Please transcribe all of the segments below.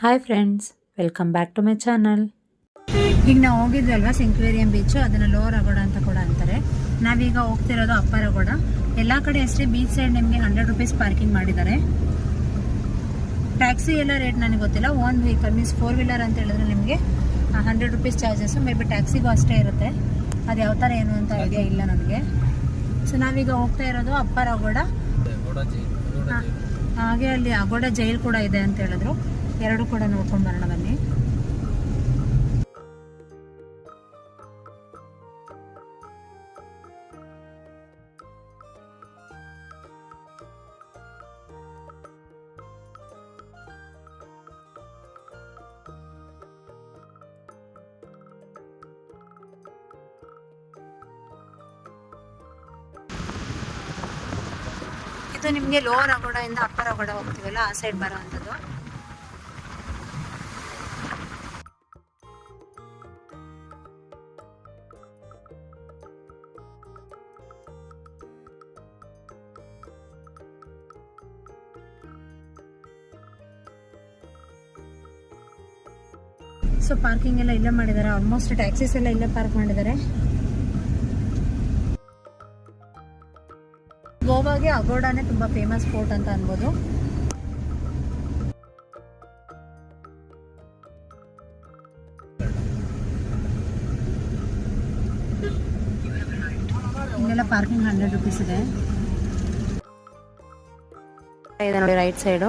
Hi friends, welcome back to my channel. ಈಗ ನಾವು ಹೋಗಿದ್ವಲ್ವಾ ಸೆಂಕ್ವೇರಿಯಂ beach, ಅದನ್ನು ಲೋವರ್ ಅಗೋಡ ಅಂತ ಕೂಡ ಅಂತಾರೆ. ನಾವೀಗ ಹೋಗ್ತಿರೋದು ಅಪ್ಪರ್ ಅಗೋಡ. ಎಲ್ಲ ಕಡೆ ಅಷ್ಟೇ ಬೀಚ್ ಸೈಡ್ ನಿಮಗೆ 100 ರೂಪೀಸ್ ಪಾರ್ಕಿಂಗ್ ಮಾಡಿದ್ದಾರೆ. ಟ್ಯಾಕ್ಸಿ ಎಲ್ಲ ರೇಟ್ ನನಗೆ ಗೊತ್ತಿಲ್ಲ. ಓನ್ ವೆಹಿಕಲ್ ಮೀನ್ಸ್ 4 ವೀಲರ್ ಅಂತ ಹೇಳಿದ್ರೆ ನಿಮಗೆ 100 ರೂಪೀಸ್ ಚಾರ್ಜಸ್ಸು. ಮೇ ಬಿ ಟ್ಯಾಕ್ಸಿಗೂ ಅಷ್ಟೇ ಇರುತ್ತೆ. ಅದು ಯಾವ ಥರ ಏನು ಅಂತ ಐಡಿಯಾ ಇಲ್ಲ ನನಗೆ. ಸೊ ನಾವೀಗ ಹೋಗ್ತಾ ಇರೋದು ಅಪ್ಪರ್ ಅಗೋಡ. ಹಾಗೆ ಅಲ್ಲಿ ಅಗೋಡ ಜೈಲ್ ಕೂಡ ಇದೆ ಅಂತ ಹೇಳಿದ್ರು. ಎರಡು ಕೂಡ ನೋಡ್ಕೊಂಡು ಬರೋಣ ಬನ್ನಿ. ಇದು ನಿಮಗೆ ಲೋವರ್ ಅಗೋಡ ಇಂದ ಅಪ್ಪರ್ ಅಗೋಡ ಹೋಗ್ತೀವಲ್ಲ, ಆ ಸೈಡ್ ಬರೋ ಅಂಥದ್ದು. ಸೊ ಪಾರ್ಕಿಂಗ್ ಎಲ್ಲ ಇಲ್ಲೇ ಮಾಡಿದ್ದಾರೆ. ಆಲ್ಮೋಸ್ಟ್ ಟ್ಯಾಕ್ಸೀಸ್ ಎಲ್ಲ ಇಲ್ಲೇ ಪಾರ್ಕ್ ಮಾಡಿದ್ದಾರೆ. ಗೋವಾಗೆ ಅಗೋಡಾನೇ ತುಂಬ ಫೇಮಸ್ ಫೋರ್ಟ್ ಅಂತ ಅನ್ಬೋದು. ಇಲ್ಲೆಲ್ಲ ಪಾರ್ಕಿಂಗ್ 100 ರೂಪೀಸ್ ಇದೆ. ನೋಡಿ ರೈಟ್ ಸೈಡು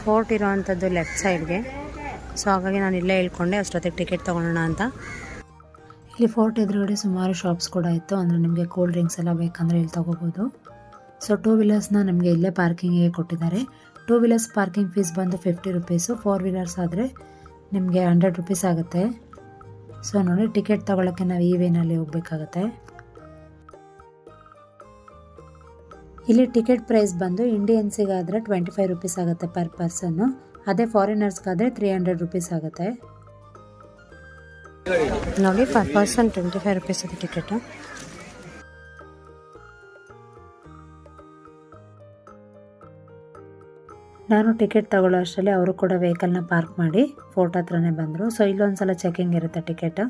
ಫೋರ್ಟ್ ಇರೋವಂಥದ್ದು ಲೆಫ್ಟ್ ಸೈಡ್ಗೆ. ಸೊ ಹಾಗಾಗಿ ನಾನು ಇಲ್ಲೇ ಹೇಳ್ಕೊಂಡೆ ಅಷ್ಟೊತ್ತಿಗೆ ಟಿಕೆಟ್ ತೊಗೊಳ್ಳೋಣ ಅಂತ. ಇಲ್ಲಿ ಫೋರ್ಟ್ ಎದುರುಗಡೆ ಸುಮಾರು ಶಾಪ್ಸ್ ಕೂಡ ಇತ್ತು. ಅಂದರೆ ನಿಮಗೆ ಕೋಲ್ಡ್ ಡ್ರಿಂಕ್ಸ್ ಎಲ್ಲ ಬೇಕಂದರೆ ಇಲ್ಲಿ ತೊಗೋಬೋದು. ಸೊ 2 ವೀಲರ್ಸ್ನ ನಮಗೆ ಇಲ್ಲೇ ಪಾರ್ಕಿಂಗಿಗೆ ಕೊಟ್ಟಿದ್ದಾರೆ. 2 ವೀಲರ್ಸ್ ಪಾರ್ಕಿಂಗ್ ಫೀಸ್ ಬಂದು 50 ರೂಪೀಸು. 4 ವೀಲರ್ಸ್ ಆದರೆ ನಿಮಗೆ 100 ರೂಪೀಸ್ ಆಗುತ್ತೆ. ಸೊ ನೋಡಿ, ಟಿಕೆಟ್ ತೊಗೊಳಕ್ಕೆ ನಾವು ಈ ವೇನಲ್ಲಿ ಹೋಗಬೇಕಾಗತ್ತೆ. ಇಲ್ಲಿ ಟಿಕೆಟ್ ಪ್ರೈಸ್ ಬಂದು ಇಂಡಿಯನ್ಸಿಗಾದರೆ 25 ರೂಪೀಸ್ ಆಗುತ್ತೆ ಪರ್ ಪರ್ಸನ್ನು. ಅದೇ ಫಾರಿನರ್ಸ್ಗಾದರೆ 300 ರೂಪೀಸ್ ಆಗುತ್ತೆ. ನೋಡಿ, ಪರ್ ಪರ್ಸನ್ 25 ರೂಪೀಸ್ ಇದೆ ಟಿಕೆಟು. ನಾನು ಟಿಕೆಟ್ ತಗೊಳ್ಳೋ ಅಷ್ಟರಲ್ಲಿ ಅವರು ಕೂಡ ವೆಹಿಕಲ್ನ ಪಾರ್ಕ್ ಮಾಡಿ ಫೋರ್ಟ್ ಹತ್ರನೇ ಬಂದರು. ಸೊ ಇಲ್ಲೊಂದ್ಸಲ ಚೆಕಿಂಗ್ ಇರುತ್ತೆ ಟಿಕೆಟ್.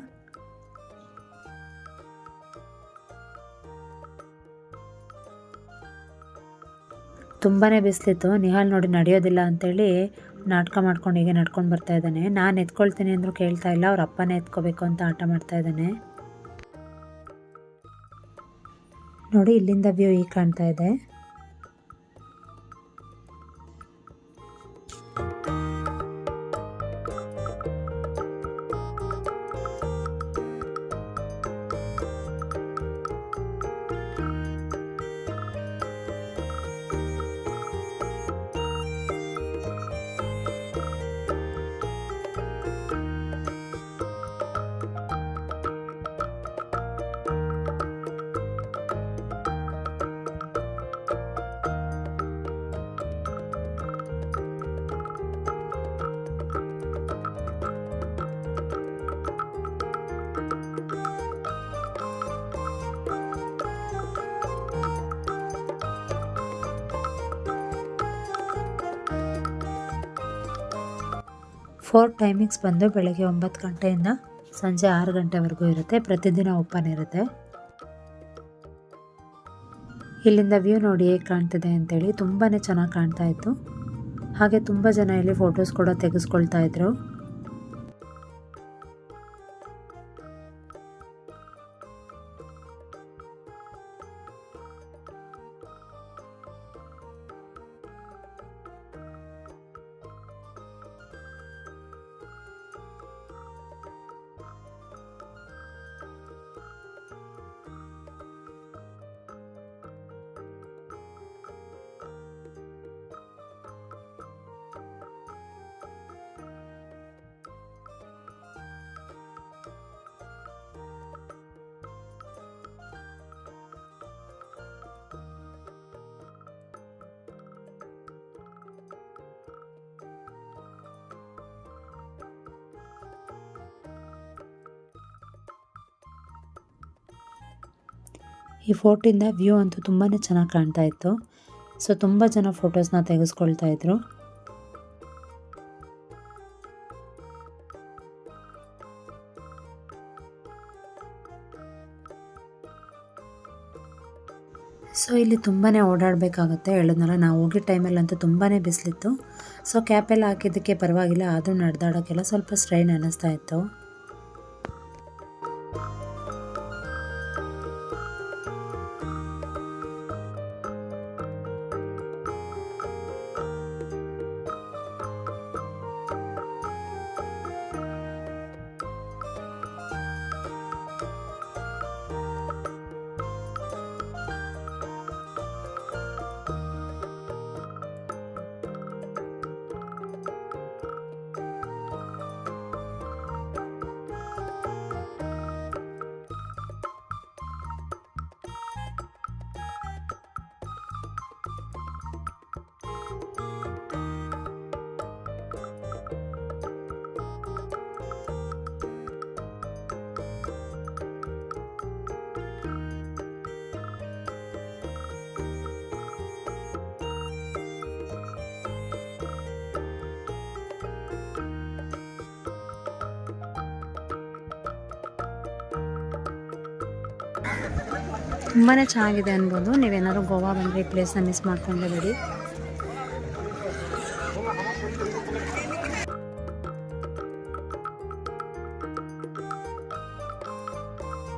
ತುಂಬಾ ಬಿಸಿಲಿತ್ತು. ನಿಹಾಲ್ ನೋಡಿ ನಡೆಯೋದಿಲ್ಲ ಅಂತೇಳಿ ನಾಟಕ ಮಾಡ್ಕೊಂಡು ಹೀಗೆ ನಡ್ಕೊಂಡು ಬರ್ತಾ ಇದ್ದಾನೆ. ನಾನು ಎತ್ಕೊಳ್ತೀನಿ ಅಂದರೂ ಕೇಳ್ತಾ ಇಲ್ಲ. ಅವ್ರ ಅಪ್ಪನೇ ಎತ್ಕೋಬೇಕು ಅಂತ ಆಟ ಮಾಡ್ತಾ ಇದ್ದಾನೆ. ನೋಡಿ, ಇಲ್ಲಿಂದ ವ್ಯೂ ಈಗ ಕಾಣ್ತಾ ಇದೆ. ಫೋರ್ಟ್ ಟೈಮಿಂಗ್ಸ್ ಬಂದು ಬೆಳಗ್ಗೆ 9 ಗಂಟೆಯಿಂದ ಸಂಜೆ 6 ಗಂಟೆವರೆಗೂ ಇರುತ್ತೆ. ಪ್ರತಿದಿನ ಓಪನ್ ಇರುತ್ತೆ. ಇಲ್ಲಿಂದ ವ್ಯೂ ನೋಡಿ ಹೇಗೆ ಕಾಣ್ತಿದೆ ಅಂತೇಳಿ. ತುಂಬಾ ಚೆನ್ನಾಗಿ ಕಾಣ್ತಾ ಇತ್ತು. ಹಾಗೆ ತುಂಬ ಜನ ಇಲ್ಲಿ ಫೋಟೋಸ್ ಕೂಡ ತೆಗೆಸ್ಕೊಳ್ತಾ ಇದ್ರು. ಈ ಫೋರ್ಟಿಂದ ವ್ಯೂ ಅಂತೂ ತುಂಬಾ ಚೆನ್ನಾಗಿ ಕಾಣ್ತಾ ಇತ್ತು. ಸೊ ತುಂಬ ಜನ ಫೋಟೋಸ್ನ ತೆಗೆಸ್ಕೊಳ್ತಾ ಇದ್ರು. ಸೊ ಇಲ್ಲಿ ತುಂಬಾ ಓಡಾಡಬೇಕಾಗುತ್ತೆ. ಹೇಳಿದ್ನಲ್ಲ, ನಾವು ಹೋಗಿದ್ದ ಟೈಮಲ್ಲಂತೂ ತುಂಬಾ ಬಿಸಿಲಿತ್ತು. ಸೊ ಕ್ಯಾಪೆಲ್ಲ ಹಾಕಿದ್ದಕ್ಕೆ ಪರವಾಗಿಲ್ಲ, ಆದರೂ ನಡೆದಾಡೋಕ್ಕೆಲ್ಲ ಸ್ವಲ್ಪ ಸ್ಟ್ರೈನ್ ಅನ್ನಿಸ್ತಾ ಇತ್ತು. ತುಂಬಾ ಚೆನ್ನಾಗಿದೆ ಅನ್ಬೋದು. ನೀವೇನಾದ್ರು ಗೋವಾ ಬಂದರೆ ಈ ಪ್ಲೇಸ್ನ ಮಿಸ್ ಮಾಡ್ಕೊಂಡೇ ಬಿಡಿ.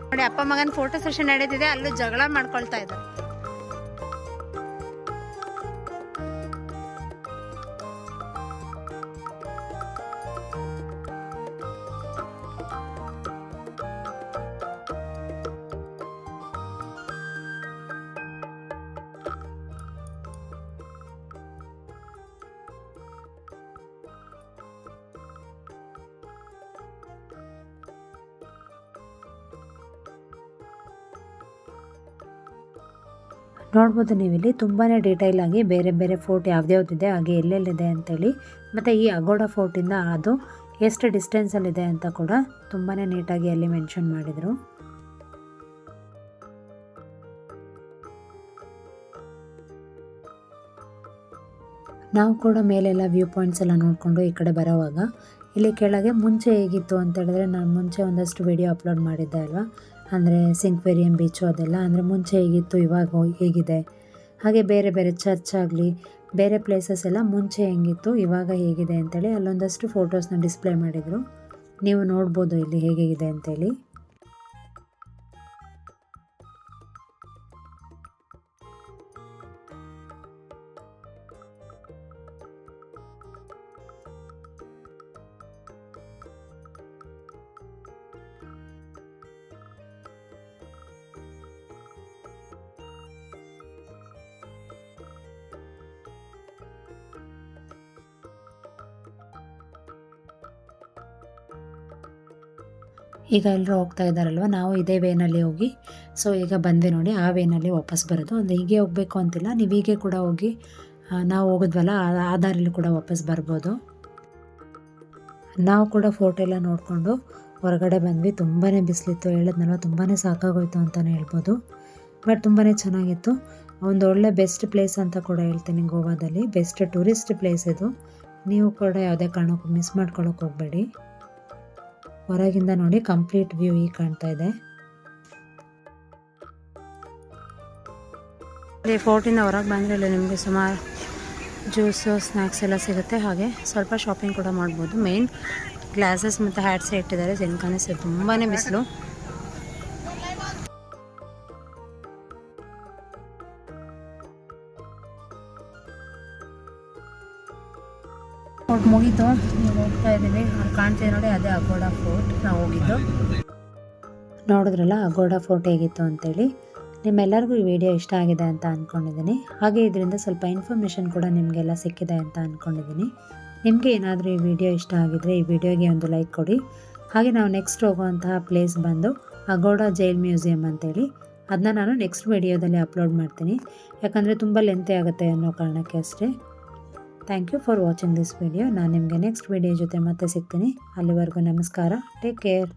ನೋಡಿ, ಅಪ್ಪ ಮಗನ ಫೋಟೋ ಸೆಷನ್ ನಡೀತಿದೆ, ಅಲ್ಲೂ ಜಗಳ ಮಾಡ್ಕೊಳ್ತಾ ಇದ್ದಾರೆ. ನೋಡ್ಬೋದು ನೀವಿಲ್ಲಿ ತುಂಬಾ ಡೀಟೈಲ್ ಆಗಿ ಬೇರೆ ಬೇರೆ ಫೋರ್ಟ್ ಯಾವ್ದ್ಯಾವ್ದಿದೆ, ಹಾಗೆ ಎಲ್ಲೆಲ್ಲಿದೆ ಅಂತೇಳಿ, ಮತ್ತು ಈ ಅಗೋಡ ಫೋರ್ಟಿಂದ ಅದು ಎಷ್ಟು ಡಿಸ್ಟೆನ್ಸಲ್ಲಿದೆ ಅಂತ ಕೂಡ ತುಂಬಾ ನೀಟಾಗಿ ಅಲ್ಲಿ ಮೆನ್ಷನ್ ಮಾಡಿದರು. ನಾವು ಕೂಡ ಮೇಲೆಲ್ಲ ವ್ಯೂ ಪಾಯಿಂಟ್ಸ್ ಎಲ್ಲ ನೋಡಿಕೊಂಡು ಈ ಕಡೆ ಬರೋವಾಗ ಇಲ್ಲಿ ಕೆಳಗೆ ಮುಂಚೆ ಹೇಗಿತ್ತು ಅಂತ ಹೇಳಿದ್ರೆ, ನಾನು ಮುಂಚೆ ಒಂದಷ್ಟು ವಿಡಿಯೋ ಅಪ್ಲೋಡ್ ಮಾಡಿದ್ದೆ ಅಲ್ವಾ, ಅಂದರೆ ಸಿಂಕ್ವೇರಿಯಂ ಬೀಚು ಅದೆಲ್ಲ, ಅಂದರೆ ಮುಂಚೆ ಹೇಗಿತ್ತು ಇವಾಗ ಹೇಗಿದೆ, ಹಾಗೆ ಬೇರೆ ಬೇರೆ ಚರ್ಚ್ ಆಗಲಿ ಬೇರೆ ಪ್ಲೇಸಸ್ ಎಲ್ಲ ಮುಂಚೆ ಹೆಂಗಿತ್ತು ಇವಾಗ ಹೇಗಿದೆ ಅಂತೇಳಿ ಅಲ್ಲೊಂದಷ್ಟು ಫೋಟೋಸ್ನ ಡಿಸ್ಪ್ಲೇ ಮಾಡಿದರು. ನೀವು ನೋಡ್ಬೋದು ಇಲ್ಲಿ ಹೇಗಿದೆ ಅಂತೇಳಿ. ಈಗ ಎಲ್ಲರೂ ಹೋಗ್ತಾ ಇದ್ದಾರಲ್ವ, ನಾವು ಇದೇ ವೇನಲ್ಲಿ ಹೋಗಿ, ಸೊ ಈಗ ಬಂದ್ವಿ ನೋಡಿ, ಆ ವೇನಲ್ಲಿ ವಾಪಸ್ ಬರೋದು. ಅಂದರೆ ಹೀಗೆ ಹೋಗಬೇಕು ಅಂತಿಲ್ಲ, ನೀವು ಹೀಗೆ ಕೂಡ ಹೋಗಿ ನಾವು ಹೋಗಿದ್ವಲ್ಲ ಆ ದಾರಿಲಿ ಕೂಡ ವಾಪಸ್ ಬರ್ಬೋದು. ನಾವು ಕೂಡ ಫೋಟೋ ಎಲ್ಲ ನೋಡಿಕೊಂಡು ಹೊರಗಡೆ ಬಂದ್ವಿ. ತುಂಬಾ ಬಿಸಿಲಿತ್ತು, ಹೇಳಿದ್ನಲ್ವ ತುಂಬಾ ಸಾಕಾಗೋಯ್ತು ಅಂತಲೇ ಹೇಳ್ಬೋದು. ಬಟ್ ತುಂಬಾ ಚೆನ್ನಾಗಿತ್ತು. ಒಂದು ಒಳ್ಳೆ ಬೆಸ್ಟ್ ಪ್ಲೇಸ್ ಅಂತ ಕೂಡ ಹೇಳ್ತೀನಿ. ಗೋವಾದಲ್ಲಿ ಬೆಸ್ಟ್ ಟೂರಿಸ್ಟ್ ಪ್ಲೇಸ್ ಇದು. ನೀವು ಕೂಡ ಯಾವುದೇ ಕಾರಣಕ್ಕೂ ಮಿಸ್ ಮಾಡ್ಕೊಳ್ಳೋಕೆ ಹೋಗಬೇಡಿ. ಹೊರಗಿಂದ ನೋಡಿ ಕಂಪ್ಲೀಟ್ ವ್ಯೂ ಈಗ ಕಾಣ್ತಾ ಇದೆ. ಇಲ್ಲಿ ಫೋರ್ಟಿಂದ ಹೊರಗೆ ಬಂದರೆ ನಿಮಗೆ ಸುಮಾರು ಜ್ಯೂಸು ಸ್ನ್ಯಾಕ್ಸ್ ಎಲ್ಲ ಸಿಗುತ್ತೆ. ಹಾಗೆ ಸ್ವಲ್ಪ ಶಾಪಿಂಗ್ ಕೂಡ ಮಾಡ್ಬೋದು. ಮೇನ್ ಗ್ಲಾಸಸ್ ಮತ್ತು ಹ್ಯಾಟ್ಸ್ ಇಟ್ಟಿದ್ದಾರೆ. ಜನ್ಕಾನಿಸ್ ತುಂಬಾ ಬಿಸಿಲು. ಫೋರ್ಟ್ ಮುಗೀತು, ನೀವು ಹೋಗ್ತಾ ಇದ್ದೀವಿ. ಅಲ್ಲಿ ಕಾಣ್ತೀವಿ ನೋಡಿ, ಅದೇ ಅಗೋಡ ಫೋರ್ಟ್ ನಾವು ಹೋಗಿದ್ದು. ನೋಡಿದ್ರಲ್ಲ ಅಗೋಡ ಫೋರ್ಟ್ ಹೇಗಿತ್ತು ಅಂತೇಳಿ. ನಿಮ್ಮೆಲ್ಲರಿಗೂ ಈ ವಿಡಿಯೋ ಇಷ್ಟ ಆಗಿದೆ ಅಂತ ಅಂದ್ಕೊಂಡಿದ್ದೀನಿ. ಹಾಗೆ ಇದರಿಂದ ಸ್ವಲ್ಪ ಇನ್ಫಾರ್ಮೇಷನ್ ಕೂಡ ನಿಮಗೆಲ್ಲ ಸಿಕ್ಕಿದೆ ಅಂತ ಅಂದ್ಕೊಂಡಿದ್ದೀನಿ. ನಿಮಗೆ ಏನಾದರೂ ಈ ವಿಡಿಯೋ ಇಷ್ಟ ಆಗಿದರೆ ಈ ವಿಡಿಯೋಗೆ ಒಂದು ಲೈಕ್ ಕೊಡಿ. ಹಾಗೆ ನಾವು ನೆಕ್ಸ್ಟ್ ಹೋಗುವಂತಹ ಪ್ಲೇಸ್ ಬಂದು ಅಗೋಡ ಜೈಲ್ ಮ್ಯೂಸಿಯಂ ಅಂತೇಳಿ, ಅದನ್ನ ನಾನು ನೆಕ್ಸ್ಟ್ ವಿಡಿಯೋದಲ್ಲಿ ಅಪ್ಲೋಡ್ ಮಾಡ್ತೀನಿ. ಯಾಕಂದರೆ ತುಂಬ ಲೆಂತಿ ಆಗುತ್ತೆ ಅನ್ನೋ ಕಾರಣಕ್ಕೆ ಅಷ್ಟೇ. Thank you for watching this video. ನಾನು ನಿಮಗೆ ನೆಕ್ಸ್ಟ್ ವಿಡಿಯೋ ಜೊತೆ ಮತ್ತೆ ಸಿಗ್ತೀನಿ. ಅಲ್ಲಿವರೆಗೂ ನಮಸ್ಕಾರ. Take care.